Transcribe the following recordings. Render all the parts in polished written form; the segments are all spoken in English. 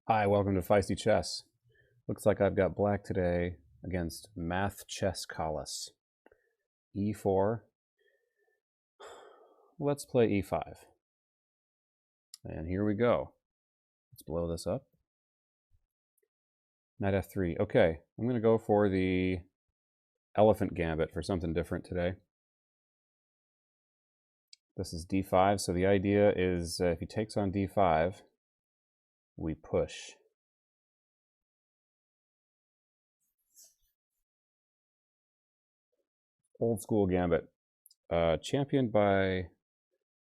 Hi, welcome to Feisty Chess. Looks like I've got black today against Math Chess Collis. E4. Let's play E5. And here we go. Let's blow this up. Knight F3. Okay, I'm going to go for the Elephant Gambit for something different today. This is D5, so the idea is if he takes on D5, we push. Old school gambit. Championed by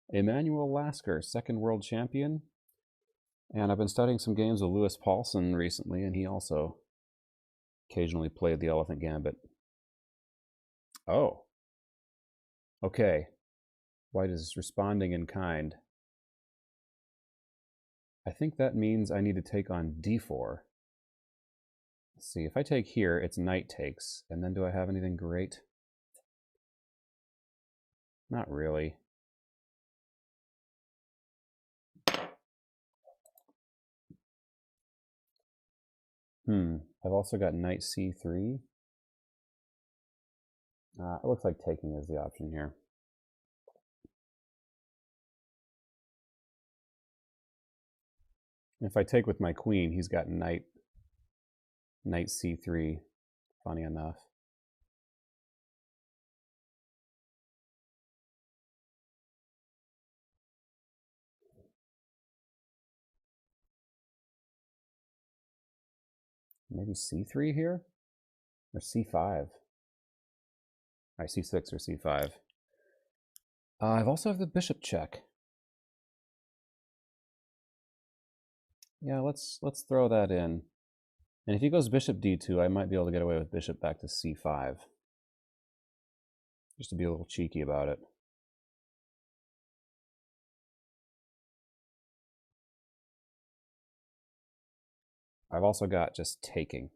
Emanuel Lasker, second world champion. And I've been studying some games with Lewis Paulson recently, and he also occasionally played the Elephant Gambit. Oh. Okay. White is responding in kind. I think that means I need to take on d4. Let's see, if I take here, it's knight takes. And then do I have anything great? Not really. I've also got knight c3. It looks like taking is the option here. If I take with my queen, he's got knight c3, funny enough. Maybe c3 here? Or c5? All right, c6 or c5. I've also have the bishop check. Yeah, let's throw that in. And if he goes bishop d2, I might be able to get away with bishop back to c5. Just to be a little cheeky about it. I've also got just taking.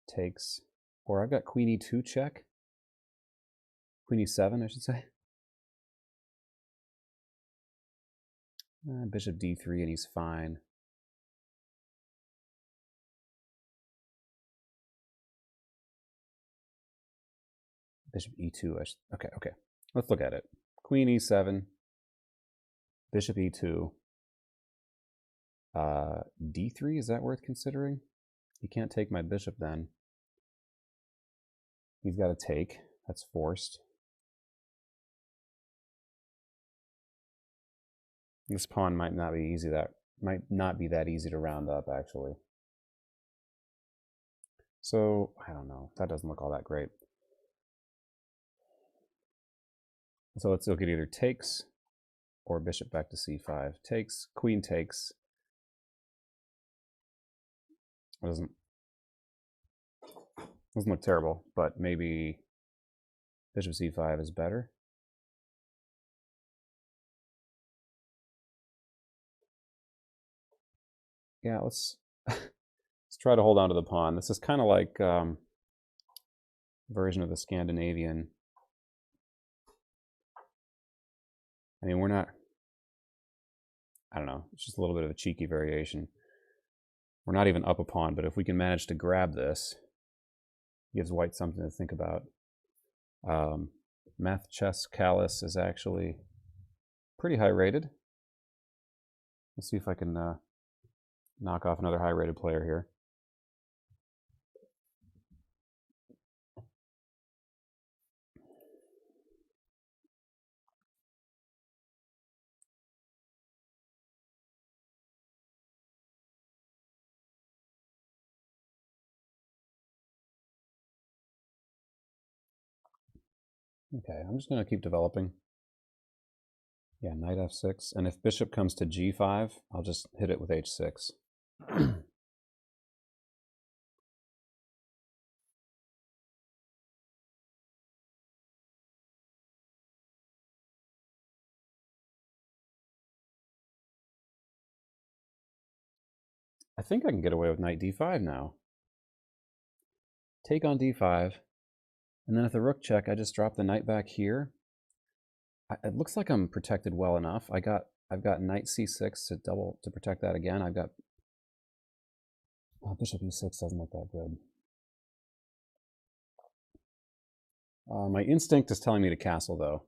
Takes. Or I've got queen e2 check. Queen e7, I should say. Bishop d3 and he's fine. Bishop e2. Okay. Let's look at it. Queen e7. Bishop e2. D3, is that worth considering? He can't take my bishop then. He's got to take. That's forced. This pawn might not be that easy to round up, actually. So, I don't know. That doesn't look all that great. So let's look at either takes or bishop back to c5. Takes, queen takes. It doesn't look terrible, but maybe bishop c5 is better. Yeah, let's try to hold on to the pawn. This is kind of like version of the Scandinavian. I mean, we're not, I don't know, it's just a little bit of a cheeky variation. We're not even up a pawn, but if we can manage to grab this, it gives white something to think about. Math Chess Collis is actually pretty high rated. Let's see if I can knock off another high rated player here. Okay, I'm just going to keep developing. Yeah, knight f6. And if bishop comes to g5, I'll just hit it with h6. I think I can get away with knight d5 now. Take on d5. And then if the rook check, I just drop the knight back here. It looks like I'm protected well enough. I've got knight c6 to protect that again. I've got Bishop e6 doesn't look that good. My instinct is telling me to castle, though.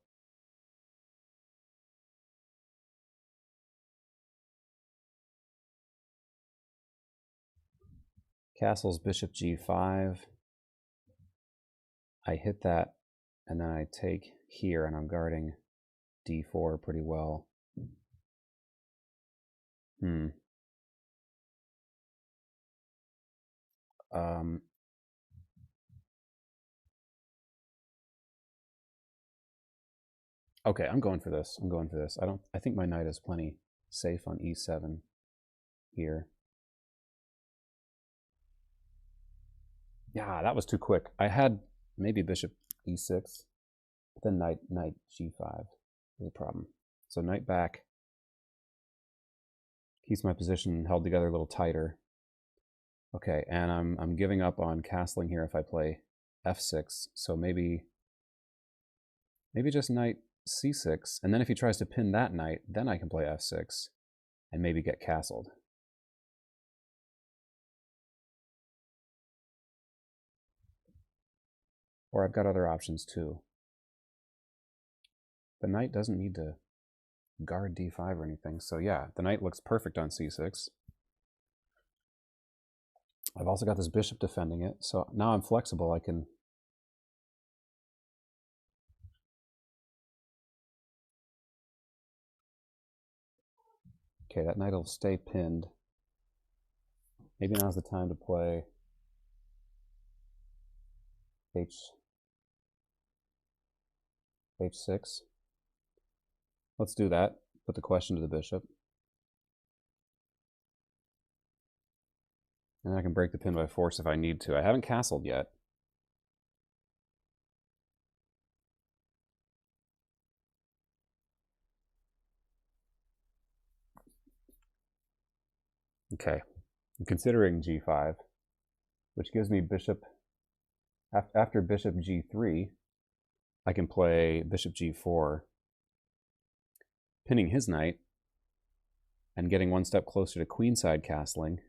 Castles bishop g5. I hit that, and then I take here, and I'm guarding d4 pretty well. Okay, I'm going for this. I think my knight is plenty safe on e7 here. Yeah, that was too quick. I had maybe bishop e6, but then knight g5 is a problem. So knight back keeps my position held together a little tighter. Okay, and I'm giving up on castling here if I play f6. So maybe just knight c6, and then if he tries to pin that knight, then I can play f6 and maybe get castled. Or I've got other options too. The knight doesn't need to guard d5 or anything, so yeah, the knight looks perfect on c6. I've also got this bishop defending it, so now I'm flexible. I can okay, that knight will stay pinned. Maybe now's the time to play h6. Let's do that. Put the question to the bishop. And I can break the pin by force if I need to. I haven't castled yet. Okay, I'm considering g5, which gives me bishop, after bishop g3, I can play bishop g4, pinning his knight and getting one step closer to queenside castling.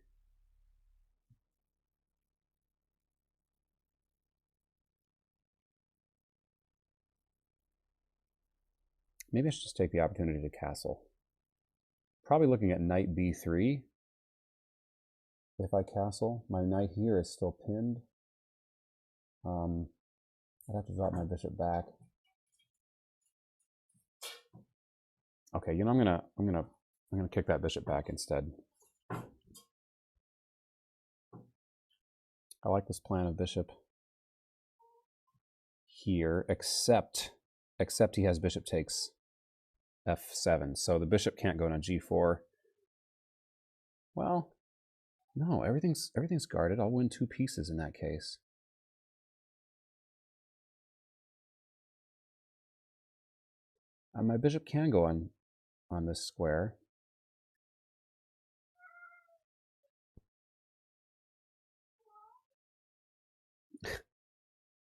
Maybe I should just take the opportunity to castle. Probably looking at knight b3. If I castle, my knight here is still pinned. I'd have to drop my bishop back. Okay, you know, I'm gonna kick that bishop back instead. I like this plan of bishop here, except he has bishop takes f7, so the bishop can't go on g4. Well, no, everything's guarded. I'll win 2 pieces in that case. My bishop can go on this square.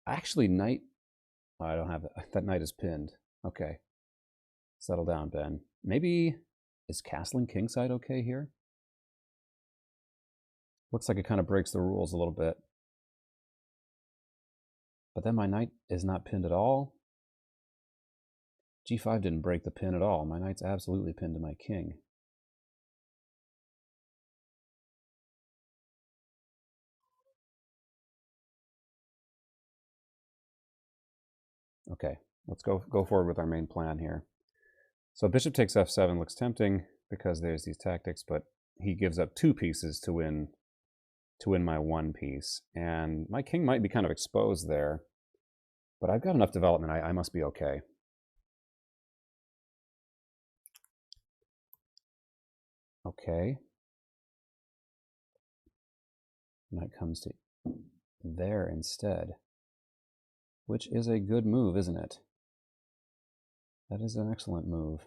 Actually, knight. Oh, I don't have that knight is pinned. Okay, settle down, Ben. Maybe is castling kingside okay here? Looks like it kind of breaks the rules a little bit. But then my knight is not pinned at all. g5 didn't break the pin at all. My knight's absolutely pinned to my king. Okay, let's go forward with our main plan here. So bishop takes f7 looks tempting because there's these tactics, but he gives up 2 pieces to win my 1 piece. And my king might be kind of exposed there, but I've got enough development. I must be okay. Okay. Knight comes to there instead, which is a good move, isn't it? That is an excellent move.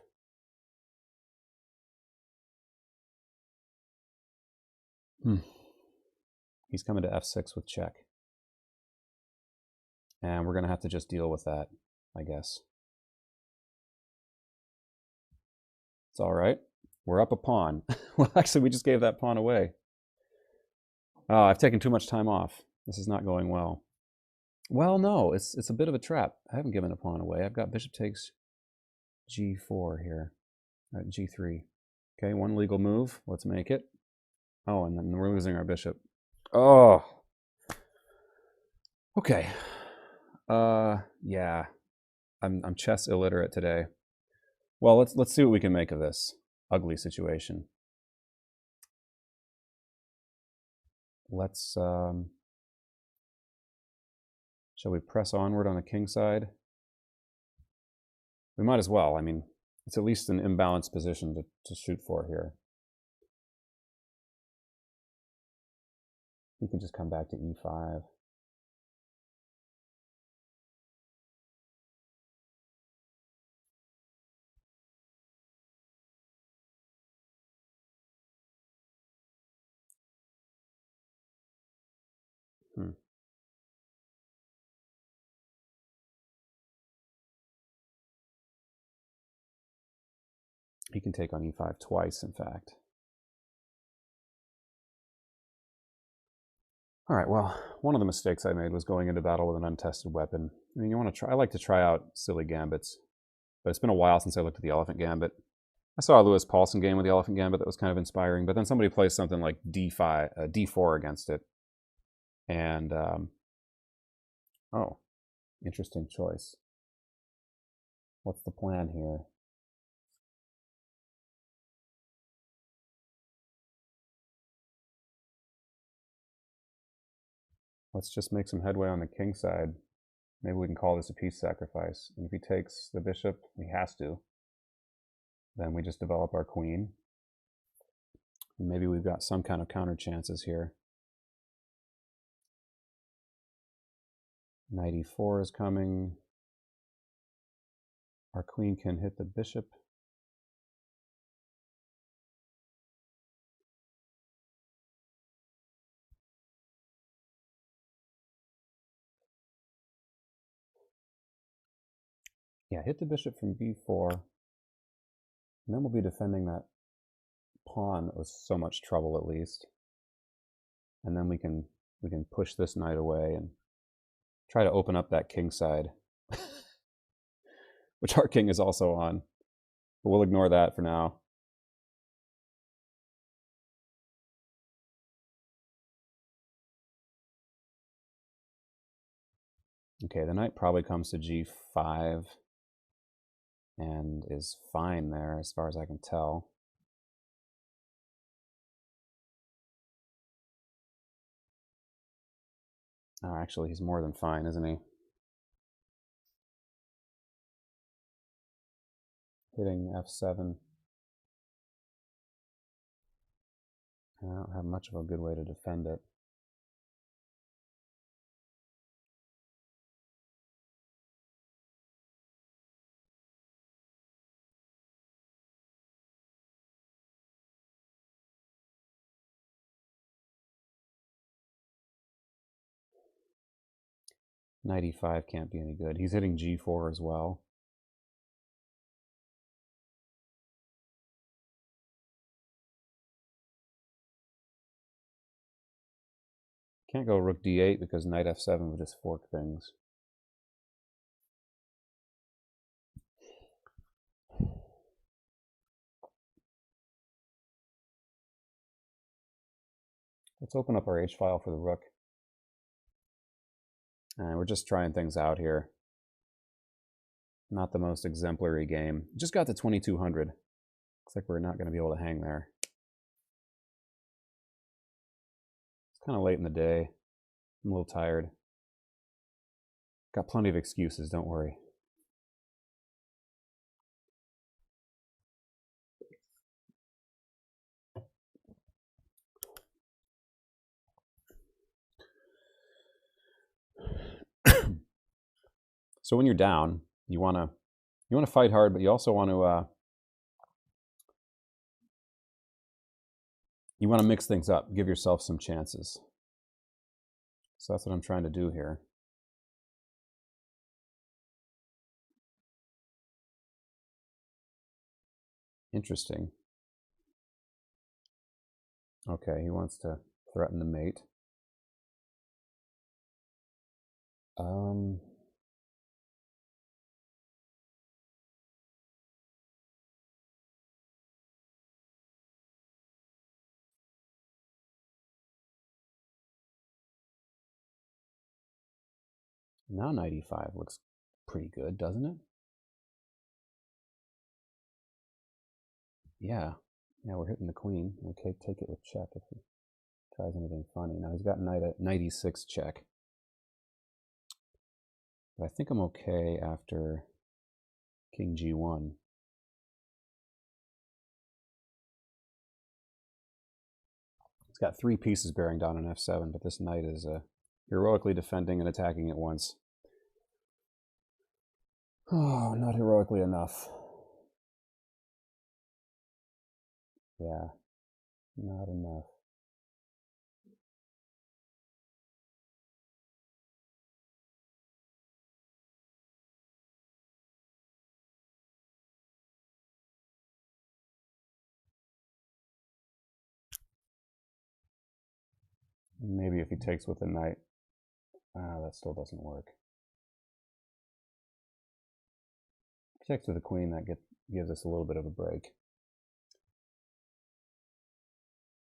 He's coming to f6 with check. And we're going to have to just deal with that, I guess. It's all right. We're up a pawn. Well, actually, we just gave that pawn away. Oh, I've taken too much time off. This is not going well. Well, no, it's a bit of a trap. I haven't given a pawn away. I've got bishop takes g4 here, at g3. Okay, one legal move. Let's make it. Oh, and then we're losing our bishop. Oh. Okay. Yeah. I'm chess illiterate today. Well, let's see what we can make of this ugly situation. Let's shall we press onward on the king side? We might as well. I mean, it's at least an imbalanced position to shoot for here. He can just come back to e5. He can take on e5 twice, in fact. All right, well, one of the mistakes I made was going into battle with an untested weapon. I mean, you want to try. I like to try out silly gambits, but it's been a while since I looked at the Elephant Gambit. I saw a Lewis Paulson game with the Elephant Gambit that was kind of inspiring, but then somebody plays something like d5, d4 against it, and oh, interesting choice. What's the plan here? Let's just make some headway on the king side. Maybe we can call this a peace sacrifice. And if he takes the bishop, he has to, then we just develop our queen. And maybe we've got some kind of counter chances here. Knight e4 is coming. Our queen can hit the bishop. Yeah, hit the bishop from b4. And then we'll be defending that pawn with so much trouble, at least. And then we can push this knight away and try to open up that king side, which our king is also on. But we'll ignore that for now. Okay, the knight probably comes to g5 and is fine there as far as I can tell. Oh, actually, he's more than fine, isn't he? Hitting f7. I don't have much of a good way to defend it. Knight e5 can't be any good. He's hitting g4 as well. Can't go rook d8 because knight f7 would just fork things. Let's open up our h-file for the rook. And we're just trying things out here. Not the most exemplary game. Just got to 2200. Looks like we're not going to be able to hang there. It's kind of late in the day. I'm a little tired. Got plenty of excuses, don't worry. So when you're down, you want to fight hard, but you also want to mix things up, give yourself some chances. So that's what I'm trying to do here. Interesting. Okay, he wants to threaten the mate. Um, now knight e5 looks pretty good, doesn't it? Yeah. Yeah, we're hitting the queen. Okay, take it with check if he tries anything funny. Now he's got knight at knight e6 check. But I think I'm okay after king g1. He's got 3 pieces bearing down on f7, but this knight is heroically defending and attacking at once. Oh, not heroically enough. Yeah, not enough. Maybe if he takes with the knight. That still doesn't work. If he takes with the queen, that gives us a little bit of a break.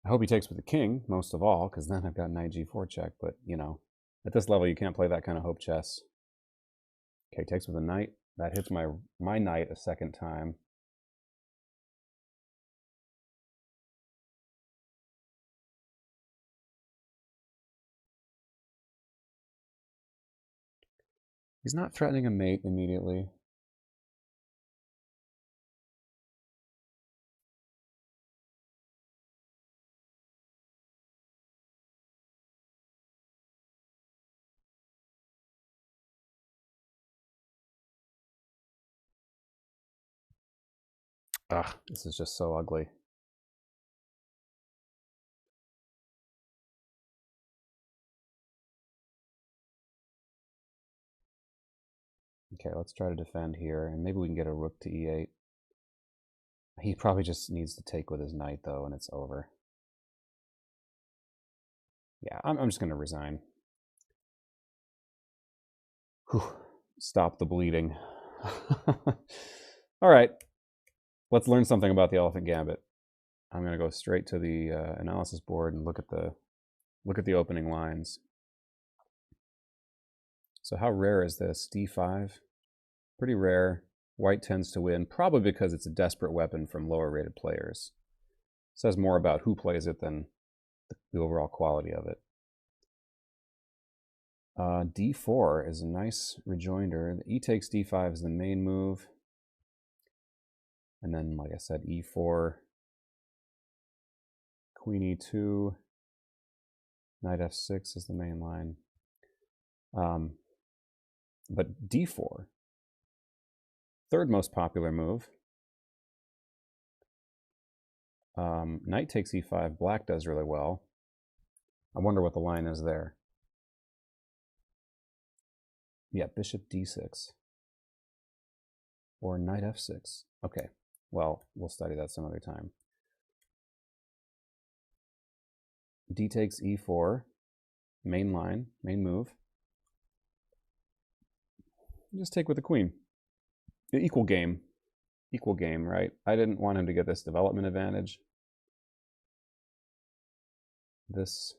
I hope he takes with the king, most of all, because then I've got knight g4 check. But, you know, at this level, you can't play that kind of hope chess. Okay, takes with a knight. That hits my knight a second time. He's not threatening a mate immediately. Ugh, this is just so ugly. Okay, let's try to defend here, and maybe we can get a rook to e8. He probably just needs to take with his knight, though, and it's over. Yeah, I'm just going to resign. Whew. Stop the bleeding. All right, let's learn something about the Elephant Gambit. I'm going to go straight to the analysis board and look at the opening lines. So how rare is this? d5, pretty rare. White tends to win, probably because it's a desperate weapon from lower rated players. It says more about who plays it than the overall quality of it. d4 is a nice rejoinder. E takes d5 is the main move. And then, like I said, e4, queen e2, knight f6 is the main line. But d4, third most popular move. Knight takes e5, black does really well. I wonder what the line is there. Yeah, bishop d6. Or knight f6. Okay, well, we'll study that some other time. D takes e4, main line, main move. Just take with the queen. Equal game, right? I didn't want him to get this development advantage. This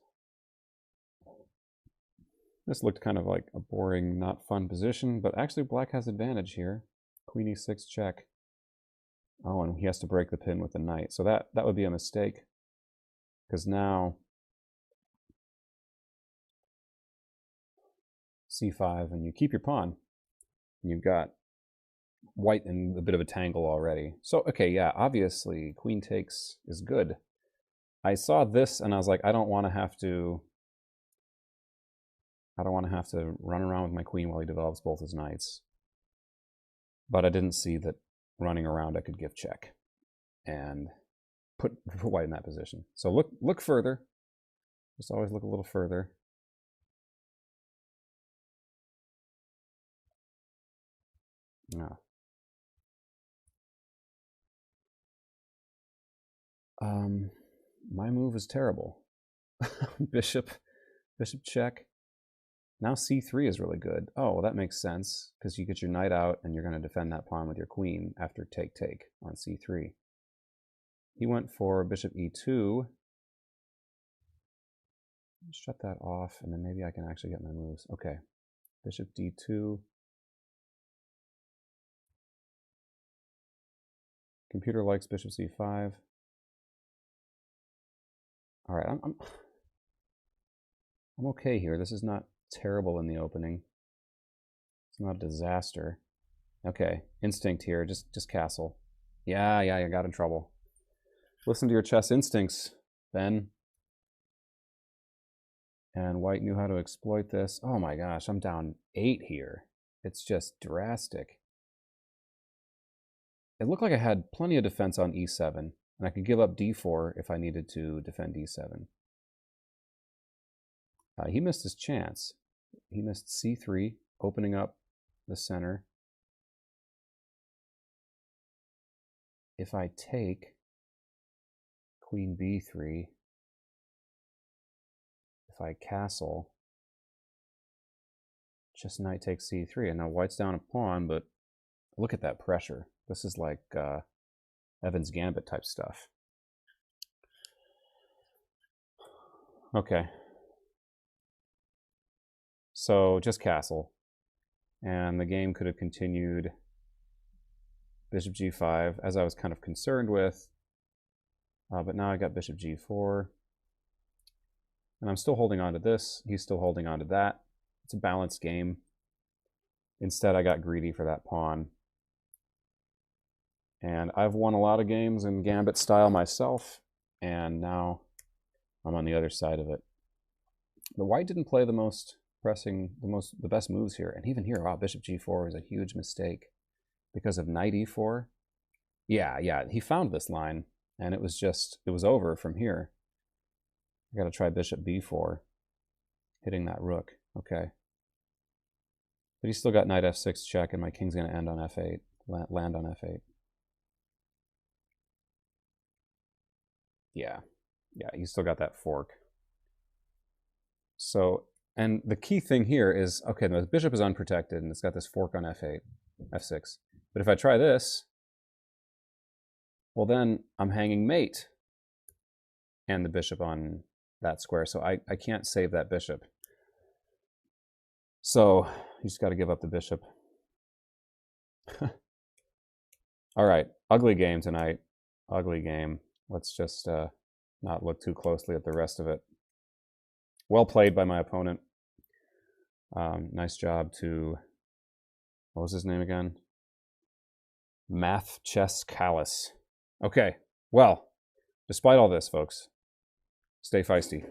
looked kind of like a boring, not fun position, but actually black has advantage here. Queen e6 check. Oh, and he has to break the pin with the knight. So that would be a mistake, because now c5, and you keep your pawn. And you've got white in a bit of a tangle already. So, okay, yeah, obviously queen takes is good. I saw this and I was like, I don't want to have to run around with my queen while he develops both his knights. But I didn't see that running around I could give check and put white in that position. So look further. Just always look a little further. No. My move is terrible. Bishop check. Now c3 is really good. Oh, well, that makes sense, because you get your knight out, and you're going to defend that pawn with your queen after take on c3. He went for bishop e2. Shut that off, and then maybe I can actually get my moves. Okay, bishop d2. Computer likes bishop c5. All right, I'm okay here. This is not terrible in the opening. It's not a disaster. Okay, instinct here. Just castle. Yeah, I got in trouble. Listen to your chess instincts, Ben. And white knew how to exploit this. Oh my gosh, I'm down 8 here. It's just drastic. It looked like I had plenty of defense on e7, and I could give up d4 if I needed to defend e7. He missed his chance. He missed c3, opening up the center. If I take queen b3, if I castle, just knight takes c3, and now white's down a pawn, but look at that pressure. This is like Elephant Gambit type stuff. Okay. So just castle. And the game could have continued bishop g5, as I was kind of concerned with. But now I got bishop g4. And I'm still holding on to this. He's still holding on to that. It's a balanced game. Instead, I got greedy for that pawn. And I've won a lot of games in Gambit style myself, and now I'm on the other side of it. The white didn't play the most pressing, the best moves here. And even here, wow, bishop g4 is a huge mistake because of knight e4. Yeah, he found this line, and it was over from here. I got to try bishop b4, hitting that rook. Okay. But he's still got knight f6 check, and my king's going to end on f8, land on f8. Yeah, he's still got that fork. So, and the key thing here is, okay, the bishop is unprotected, and it's got this fork on f8, f6. But if I try this, well, then I'm hanging mate and the bishop on that square, so I can't save that bishop. So you just got to give up the bishop. All right, ugly game tonight. Ugly game. Let's just not look too closely at the rest of it. Well played by my opponent. Nice job to, what was his name again? Math Chess Callus. Okay, well, despite all this, folks, stay feisty.